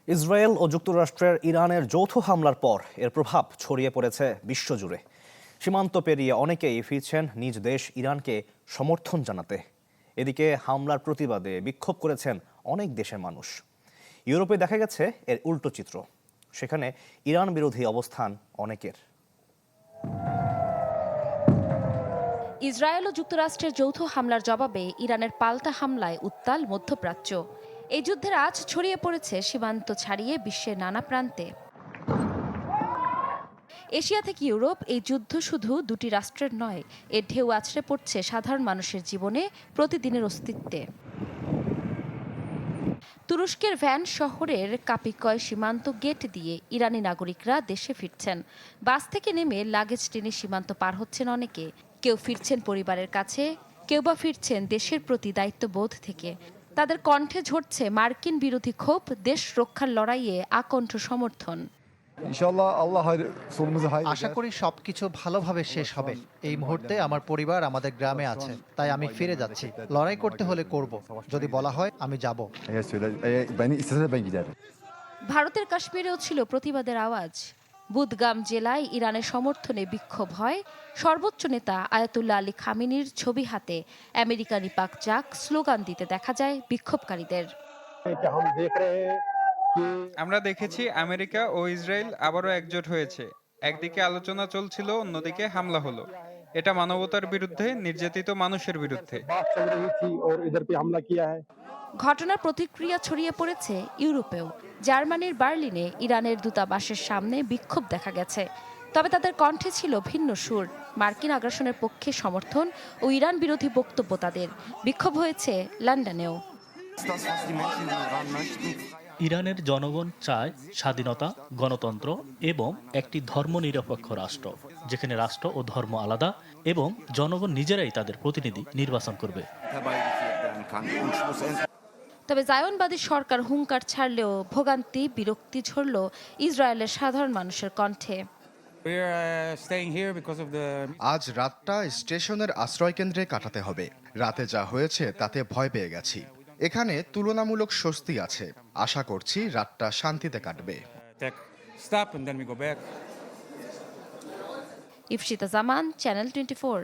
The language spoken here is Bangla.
ইসরায়েল ও যুক্তরাষ্ট্রের ইরানের যৌথ হামলার পর এর প্রভাব ছড়িয়ে পড়েছে বিশ্বজুড়ে। সীমান্ত পেরিয়ে অনেকেই ফিরছেন নিজ দেশ ইরানকে সমর্থন জানাতে। এদিকে হামলার প্রতিবাদে বিক্ষোভ করেছেন অনেক দেশের মানুষ। ইউরোপে দেখা গেছে এর উল্টো চিত্র। সেখানে ইরান বিরোধী অবস্থান অনেকের। ইসরায়েল ও যুক্তরাষ্ট্রের যৌথ হামলার জবাবে ইরানের পাল্টা হামলায় উত্তাল মধ্যপ্রাচ্য। এই যুদ্ধের আঁচ ছড়িয়ে পড়েছে সীমান্ত ছাড়িয়ে বিশ্বের নানা প্রান্তে। এশিয়া থেকে ইউরোপ, এই যুদ্ধ শুধু দুটি রাষ্ট্রের নয়, এর ঢেউ আছড়ে পড়ছে সাধারণ মানুষের জীবনে, প্রতিদিনের অস্তিত্বে। তুরস্কের ভ্যান শহরের কাপিকয় সীমান্ত গেট দিয়ে ইরানি নাগরিকরা দেশে ফিরছেন। বাস থেকে নেমে লাগেজ টেনে সীমান্ত পার হচ্ছেন অনেকে। কেউ ফিরছেন পরিবারের কাছে, কেউ বা ফিরছেন দেশের প্রতি দায়িত্ববোধ থেকে। তাদের কণ্ঠে ঝরছে মার্কিন বিরোধী ক্ষোভ, দেশ রক্ষার লড়াইয়ে আকণ্ঠ সমর্থন। আশা করি সবকিছু ভালোভাবে শেষ হবে। এই মুহূর্তে আমার পরিবার আমাদের গ্রামে আছে, তাই আমি ফিরে যাচ্ছি। লড়াই করতে হলে করব, যদি বলা হয় আমি যাব। ভারতের কাশ্মীরেও ছিল প্রতিবাদের আওয়াজ। বুদগাম জেলায় ইরানের সমর্থনে বিক্ষোভ হয়। সর্বোচ্চ নেতা আয়াতুল্লাহ আলী খামেনির ছবি হাতে আমেরিকানি পাক যাক স্লোগান দিতে দেখা যায় বিক্ষোভকারীদের। আমরা দেখেছি আমেরিকা ও ইসরায়েল আবারও একজোট হয়েছে। একদিকে আলোচনা চলছিল, অন্যদিকে হামলা হলো। এটা মানবতার বিরুদ্ধে, নির্যাতিত মানুষের বিরুদ্ধে। ঘটনার প্রতিক্রিয়া ছড়িয়ে পড়েছে ইউরোপেও। জার্মানির বার্লিনে ইরানের দূতাবাসের সামনে বিক্ষোভ দেখা গেছে। তবে তাদের কণ্ঠে ছিল ভিন্ন সুর। মার্কিন আগ্রাসনের পক্ষে সমর্থন ও ইরান বিরোধী বক্তব্য তাদের। বিক্ষোভ হয়েছে লন্ডনেও। ইরানের জনগণ চায় স্বাধীনতা, গণতন্ত্র এবং একটি ধর্মনিরপেক্ষ রাষ্ট্র, যেখানে রাষ্ট্র ও ধর্ম আলাদা এবং জনগণ নিজেরাই তাদের প্রতিনিধি নির্বাচন করবে। তবে জায়নবাদী সরকার হুঙ্কার ছাড়লেও ভোগান্তি, বিরক্তি ঝরল ইসরায়েলের সাধারণ মানুষের কণ্ঠে। আজ রাতটা স্টেশনের আশ্রয়কেন্দ্রে কাটাতে হবে। রাতে যা হয়েছে তাতে ভয় পেয়ে গেছি। এখানে তুলনামূলক স্বস্তি আছে। আশা করছি রাতটা শান্তিতে কাটবে। ইফশিতা জামান, চ্যানেল 24।